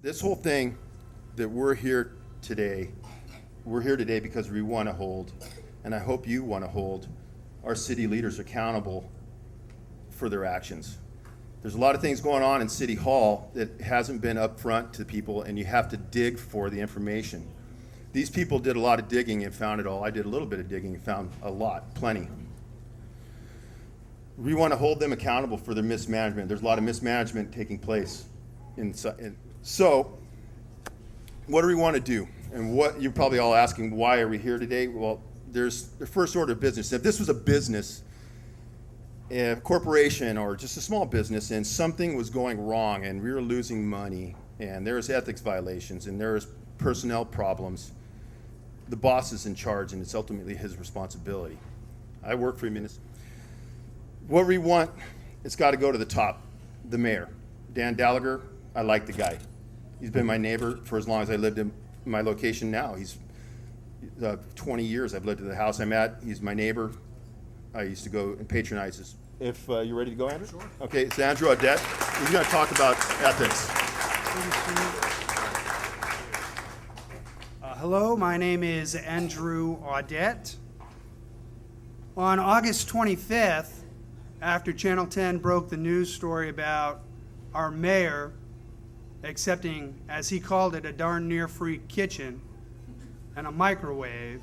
This whole thing that we're here today because we want to hold, and I hope you want to hold, our city leaders accountable for their actions. There's a lot of things going on in City Hall that hasn't been upfront to people, and you have to dig for the information. These people did a lot of digging and found it all. I did a little bit of digging and found a lot, plenty. We want to hold them accountable for their mismanagement. There's a lot of mismanagement taking place. So, what do we want to do? And what you're probably all asking, why are we here today? Well, there's the first order of business. If this was a business, a corporation or just a small business, and something was going wrong and we were losing money and there was ethics violations and there was personnel problems, the boss is in charge and it's ultimately his responsibility. I work for a municipality. What we want, it's got to go to the top, the mayor. I Dalager, I like the guy. He's been my neighbor for as long as I lived in my location now. He's 20 years I've lived in the house I'm at. He's my neighbor. I used to go and patronize his. If you're ready to go, Andrew? Sure. Okay, it's Andrew Audette. He's going to talk about ethics. Hello, my name is Andrew Audette. On August 25th, after Channel 10 broke the news story about our mayor accepting, as he called it, a darn near free kitchen and a microwave,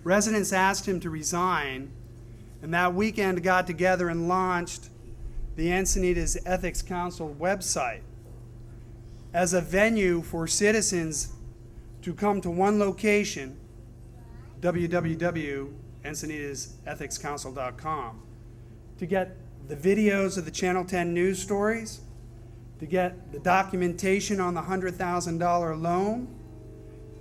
residents asked him to resign, and that weekend got together and launched the Encinitas Ethics Council website as a venue for citizens to come to one location, www.encinitasethicschouncil.com, to get the videos of the Channel 10 news stories, to get the documentation on the $100,000 loan,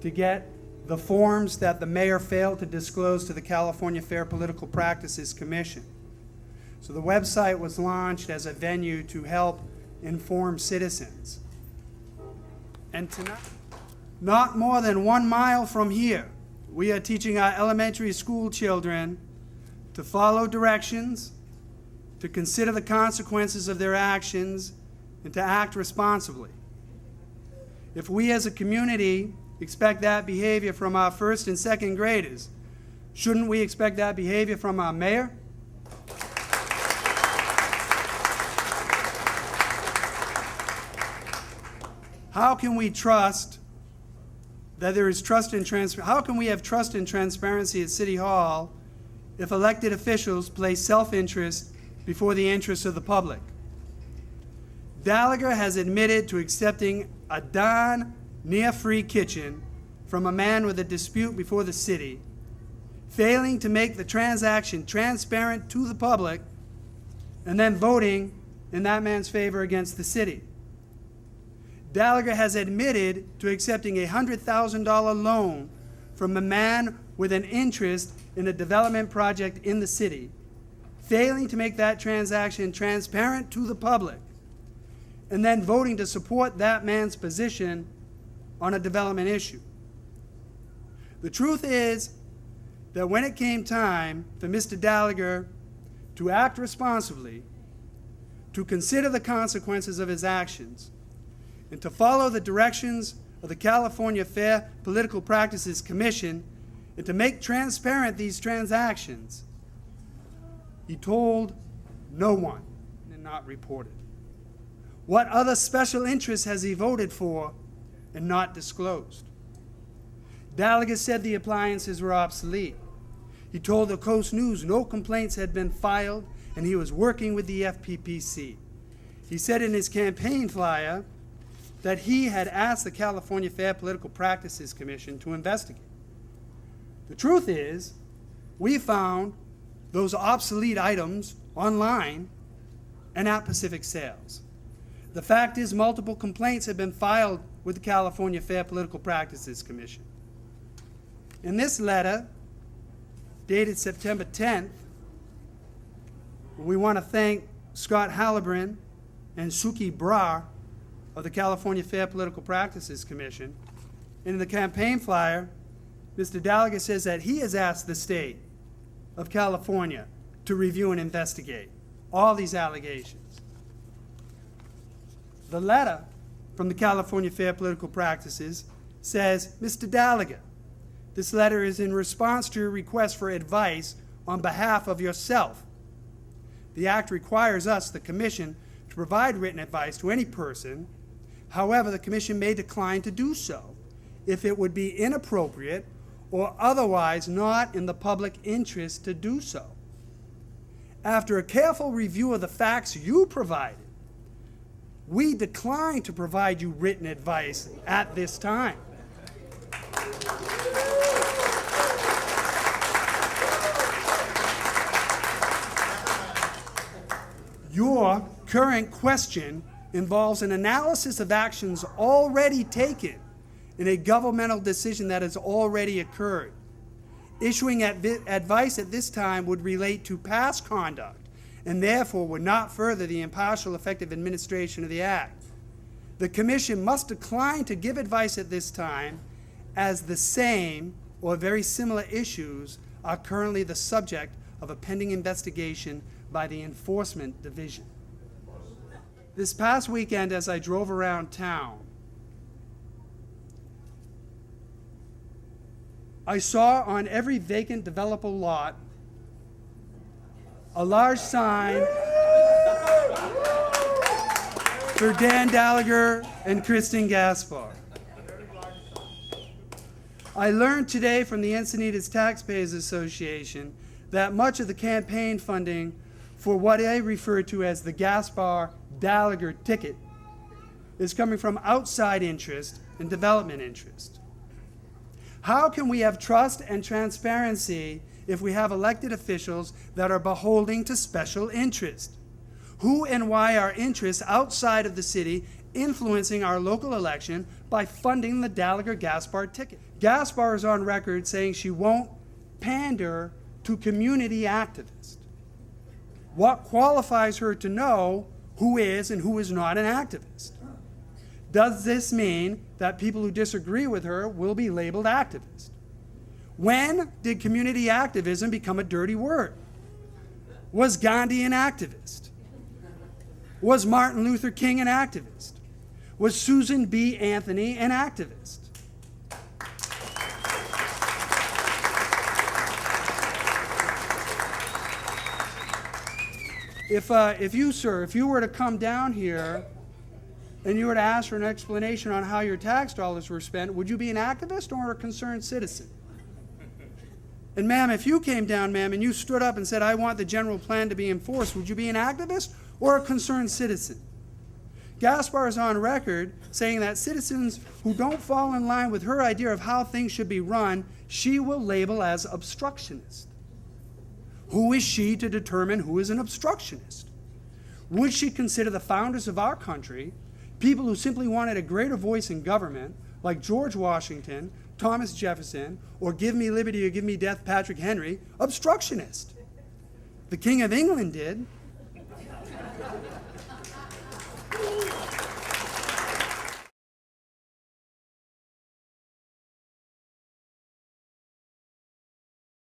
to get the forms that the mayor failed to disclose to the California Fair Political Practices Commission. So the website was launched as a venue to help inform citizens. And tonight, not more than 1 mile from here, we are teaching our elementary school children to follow directions, to consider the consequences of their actions, and to act responsibly. If we as a community expect that behavior from our first and second graders, shouldn't we expect that behavior from our mayor? How can we trust that there is trust and transparency? How can we have trust and transparency at City Hall if elected officials place self-interest before the interests of the public? Dalager has admitted to accepting a darn near free kitchen from a man with a dispute before the city, failing to make the transaction transparent to the public, and then voting in that man's favor against the city. Dalager has admitted to accepting a $100,000 loan from a man with an interest in a development project in the city, failing to make that transaction transparent to the public, and then voting to support that man's position on a development issue. The truth is that when it came time for Mr. Dalager to act responsibly, to consider the consequences of his actions, and to follow the directions of the California Fair Political Practices Commission, and to make transparent these transactions, he told no one and not reported. What other special interests has he voted for and not disclosed? Dalager said the appliances were obsolete. He told the Coast News no complaints had been filed and he was working with the FPPC. He said in his campaign flyer that he had asked the California Fair Political Practices Commission to investigate. The truth is, we found those obsolete items online and at Pacific Sales. The fact is, multiple complaints have been filed with the California Fair Political Practices Commission. In this letter, dated September 10th, we want to thank Scott Halibran and Suki Brar of the California Fair Political Practices Commission. In the campaign flyer, Mr. Dalager says that he has asked the state of California to review and investigate all these allegations. The letter from the California Fair Political Practices, says, Mr. Dalager, this letter is in response to your request for advice on behalf of yourself. The Act requires us, the Commission, to provide written advice to any person. However, the Commission may decline to do so if it would be inappropriate or otherwise not in the public interest to do so. After a careful review of the facts you provided, we decline to provide you written advice at this time. Your current question involves an analysis of actions already taken in a governmental decision that has already occurred. Issuing advice at this time would relate to past conduct and therefore would not further the impartial, effective administration of the Act. The Commission must decline to give advice at this time as the same or very similar issues are currently the subject of a pending investigation by the Enforcement Division. This past weekend, as I drove around town, I saw on every vacant developable lot a large sign for Dan Dalager and Kristen Gaspar. I learned today from the Encinitas Taxpayers Association that much of the campaign funding for what I refer to as the Gaspar-Dalager ticket is coming from outside interest and development interest. How can we have trust and transparency if we have elected officials that are beholden to special interest? Who and why are interests outside of the city influencing our local election by funding the Dalager-Gaspar ticket? Gaspar is on record saying she won't pander to community activists. What qualifies her to know who is and who is not an activist? Does this mean that people who disagree with her will be labeled activists? When did community activism become a dirty word? Was Gandhi an activist? Was Martin Luther King an activist? Was Susan B. Anthony an activist? If you were to come down here and you were to ask for an explanation on how your tax dollars were spent, would you be an activist or a concerned citizen? And ma'am, if you came down, ma'am, and you stood up and said, I want the general plan to be enforced, would you be an activist or a concerned citizen? Gaspar is on record saying that citizens who don't fall in line with her idea of how things should be run, she will label as obstructionist. Who is she to determine who is an obstructionist? Would she consider the founders of our country, people who simply wanted a greater voice in government, like George Washington, Thomas Jefferson, or give me liberty or give me death, Patrick Henry, obstructionist? The King of England did.